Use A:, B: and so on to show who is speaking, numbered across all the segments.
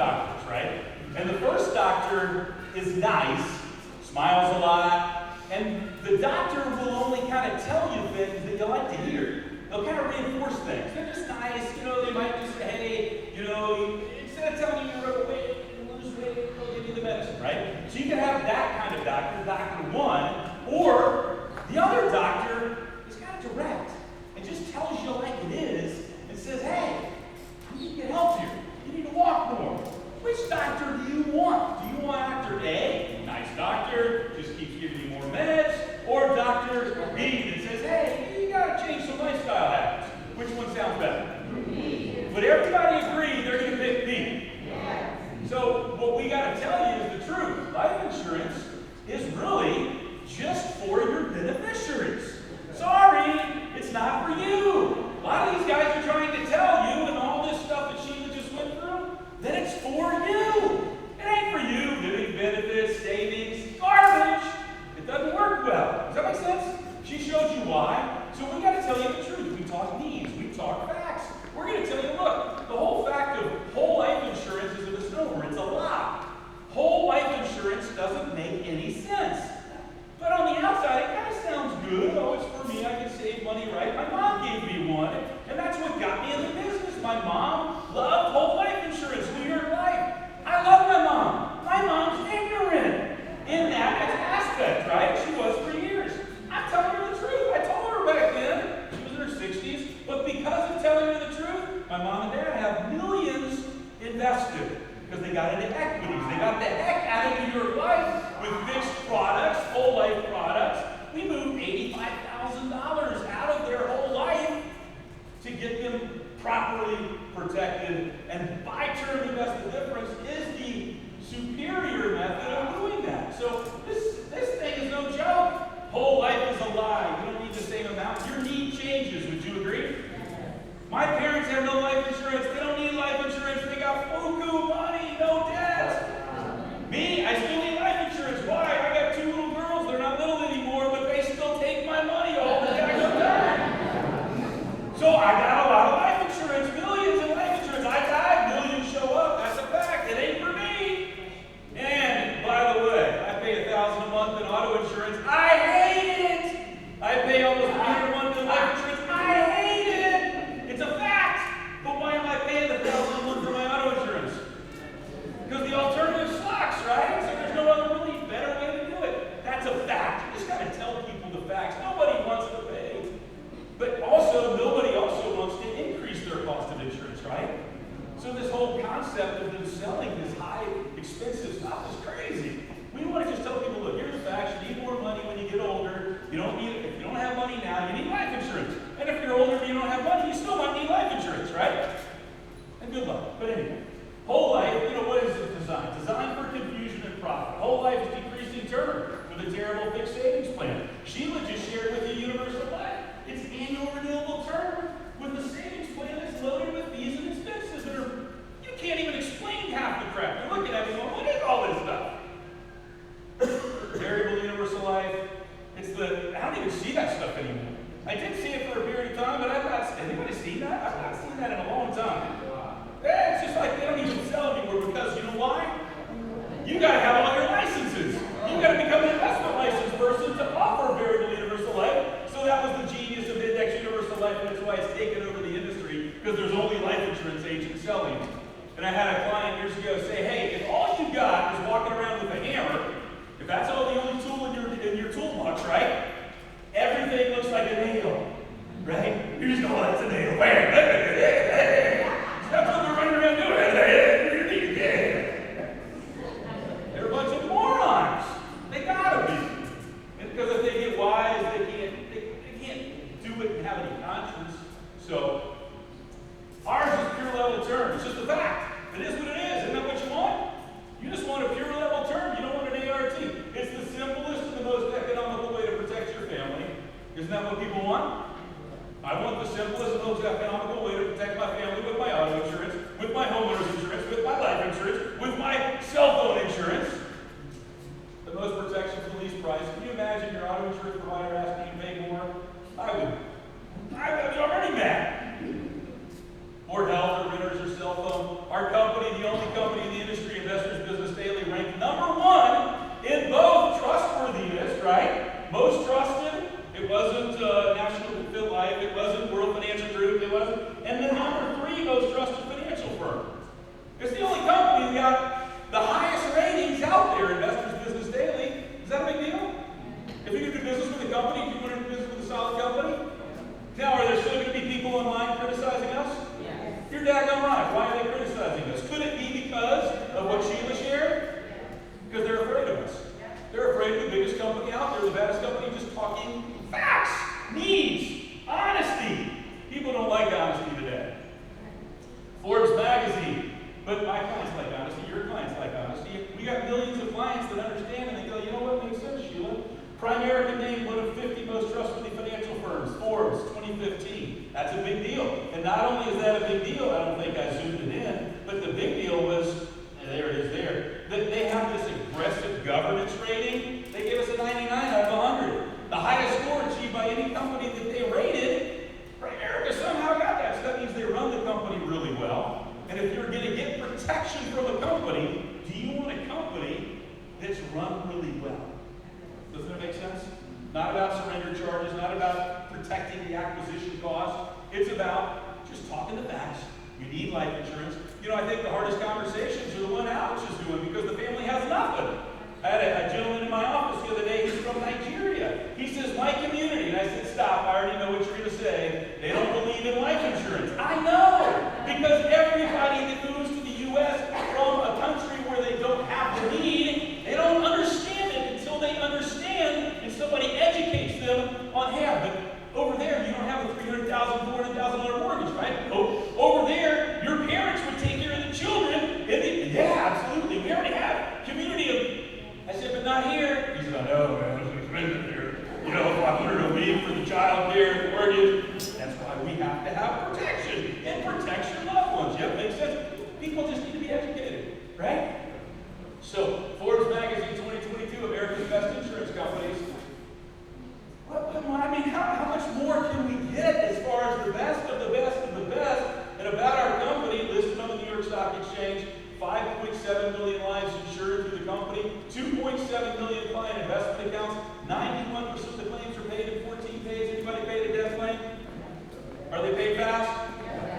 A: doctors, right? And the first doctor is nice, smiles a lot, and the doctor will only kind of tell you things that you like to hear. They'll kind of reinforce things. They're just nice, they might just say, hey, instead of telling you to lose weight, they'll give you the medicine, right? So you can have that kind of doctor, Doctor 1, or the other doctor is kind of direct and just tells you like it is and says, hey, you need to get healthier. You need to walk more. Which doctor do you want? Do you want Dr. A, nice doctor, just keeps giving you more meds, or Dr. B that says, hey, you got to change some lifestyle habits? Which one sounds better? B. But everybody agreed they're going to pick B. Yes. So what we got to tell you is the truth. Life insurance is really just for your beneficiaries. Sorry, it's not for you. A lot of these guys are trying to tell you, and all this stuff that Sheila just went through, that it's for you. It ain't for you. Living benefits, savings, garbage. It doesn't work well. Does that make sense? She showed you why. So we got to tell you the truth. We talk needs. We talk facts. We're going to tell you, look, the whole fact of whole life insurance is a misnomer. It's a lie. Whole life insurance doesn't make any sense. But on the outside, it kind of sounds good. Oh, it's for me. I can save money, right? My mom gave me one, and that's what got me in the business. My mom loved whole life insurance, New York Life. I love my mom. My mom's ignorant in that aspect, right? She was for years. I'm telling her the truth. I told her back then. She was in her 60s. But because of telling her the truth, my mom and dad have millions invested because they got into equities. They got the heck out of New York Life with fixed products, whole life products. We moved $85,000 out of their whole life to get them properly protected. And by term invest the difference is the superior method of doing that. So this thing is no joke. Whole life is a lie. You don't need the same amount. Your need changes. Would you agree? My parents have no life insurance. They don't need life insurance. They got buku money, no debts. Me, I still need life insurance. Why? I got 2 little girls. They're not little anymore, but they still take my money all the time. So I got a lot of life insurance, millions in life insurance. I died, millions show up. That's a fact. It ain't for me. And by the way, I pay $1,000 a month in auto insurance. I hate it. I pay almost $300 a month in life insurance. I hate it. It's a fact. But why am I paying $1,000 a month for my auto insurance? Because the alternative sucks, right? So there's no other really better way to do it. That's a fact. You just got to tell people the facts. Nobody wants to pay. But also, nobody also wants to increase their cost of insurance, right? So this whole concept of them selling this high, expensive stuff is crazy. We want to just tell people, look, here's the facts. You need more money when you get older. You don't need it. If you don't have money now, you need life insurance. And if you're older and you don't have money, you still might need life insurance, right? And good luck. But anyway, whole life, what is it designed? Designed for confusion and profit. Whole life is decreasing term with a terrible fixed savings plan. Sheila just shared with you universal life. It's annual renewable term with a savings plan that's loaded with fees and expenses that are, you can't even explain half the crap. You're looking at me going, what is all this stuff? Variable universal life. I don't even see that stuff anymore. I did see it for a period of time, but anybody seen that? I've not seen that in a long time. Yeah, it's just like they don't even sell anymore because you know why? You got to have all your licenses. You got to become an investment licensed person to offer variable universal life. So that was the genius of index universal life, and that's why it's taken over the industry because there's only life insurance agents selling it. And I had a client years ago say, hey, if all you got is walking around with a hammer, if that's all the only tool in your toolbox, right? Everything looks like a nail, right? You just go, oh, that's a nail. That's what they're running around doing. They're a bunch of morons. They gotta be. And because if they get wise, they can't do it and have any conscience. So ours is pure level term. It's just a fact. It is what it is. Isn't that what you want? You just want a pure level term. You don't want an ART. It's the simplest and the most economical way to protect your family. Isn't that what people want? I want the simplest and most economical way the only company in the industry, Investors Business Daily ranked #1 in both trustworthiness, right? Most trusted. It wasn't National Fit Life. It wasn't World Financial Group. It wasn't. And then #3 most trusted financial firm. It's the only company that got the highest ratings out there, Investors Business Daily. Is that a big deal? If you do business with a company, if you want to do business with a solid company, now are there still going to be people online criticizing us? Yes. You're daggone right. Why are they criticizing us? Could it be because of what Sheila shared? Because they're afraid of us. They're afraid of the biggest company out there, the baddest company, just talking facts, needs, honesty. People don't like honesty today. Forbes magazine. But my clients like honesty, your clients like honesty. We got millions of clients that understand and they go, you know what makes sense, Sheila? Primerica named one of 50 most trustworthy financial firms, Forbes, 2015. That's a big deal. And not only is that a big deal, I don't think I zoomed it in, but the big deal was, there it is there, that they have this aggressive governance rating. They gave us a 99 out of 100. The highest score achieved by any company that they rated. Primerica somehow got that. So that means they run the company really well. And if you're going to get protection from a company, do you want a company that's run really well? Doesn't that make sense? Not about surrender charges, not about protecting the acquisition cost. It's about just talking the facts. You need life insurance. You know, I think the hardest conversations are the one Alex is doing because the family has nothing. I had a gentleman in my office the other day, he's from Nigeria. He says, my community. And I said, stop, I already know what you're going to say. They don't believe in life insurance. I know, because everybody that moves to the U.S. from a country where they don't have the need, they don't understand it until they understand and somebody educates them on, hey, but over there you don't have a $300,000, $400,000 mortgage, right? Over there, your parents would take care of the children. Yeah, absolutely. We already have community of. I said, but not here. He said, I know, man, it's expensive here. You know, $500 a week for the child care, the mortgage. That's why we have to have protection and protect your loved ones. Yeah, makes sense. People just need to be educated, right? So, Forbes magazine 2022, America's best insurance companies. I mean, how much more can we get as far as the best of the best of the best? And about our company, listed on the New York Stock Exchange, 5.7 million lives insured through the company, 2.7 million client investment accounts, 91% of the claims are paid in 14 days. Anybody paid a death claim? Are they paid fast?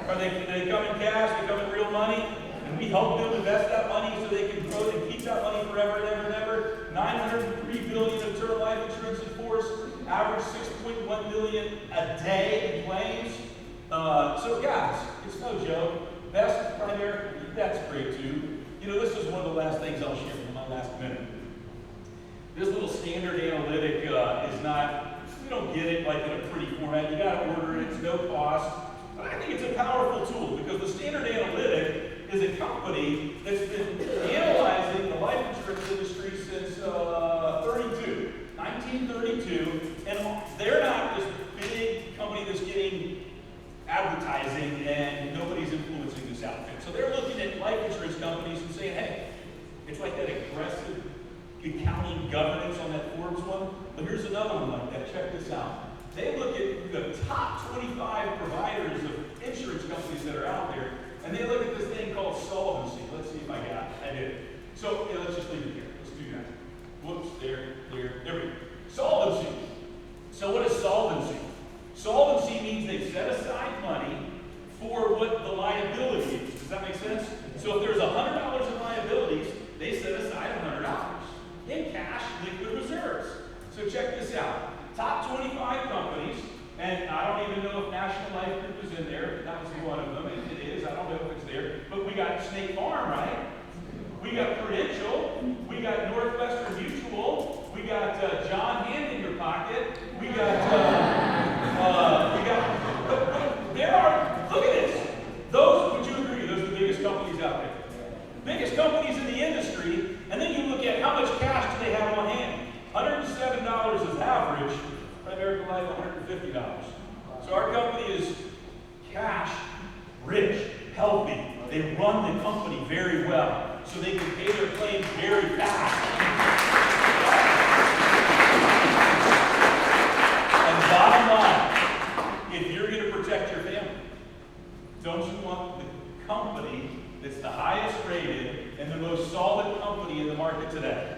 A: Are they come in cash? They come in real money? And we help them invest that money so they can grow and keep that money forever and ever and ever. 903 billion of term life insurance in force, average 6.1 million a day in claims. So guys, it's no joke. Best primary, that's great too. You know, this is one of the last things I'll share in my last minute. This little standard analytic is not, we don't get it like in a pretty format. You got to order it, it's no cost. But I think it's a powerful tool because the standard analytic is a company that's been analyzing the life insurance industry since 1932, and they're not this big company that's getting advertising and nobody's influencing this outfit. So they're looking at life insurance companies and saying, hey, it's like that aggressive accounting governance on that Forbes one, but here's another one like that. Check this out. They look at the top 25 providers of insurance companies that are out there, and they look at this thing called solvency. Let's see if I got it. I did. So yeah, let's just leave it here. Let's do that. Whoops, there we go. Solvency. So what is solvency? Solvency means they set aside money for what the liability is. Does that make sense? So if there's $100 in liabilities, they set aside $100 in cash, liquid reserves. So check this out. Top 25 companies, and I don't even know if National Life Group is in there. That was one of them. It is. I don't know if it's there. But we got State Farm, right? We got Prudential. We got Northwestern Mutual. We got John Hand in your pocket. We got, but there are, look at this. Those, would you agree, those are the biggest companies out there? Biggest companies in the industry, and then you look at how much cash do they have on hand. $107 is average, Primerica Life $150. So our company is cash, rich, healthy. They run the company very well, so they can pay their claims very fast. And bottom line, if you're going to protect your family, don't you want the company that's the highest rated and the most solid company in the market today?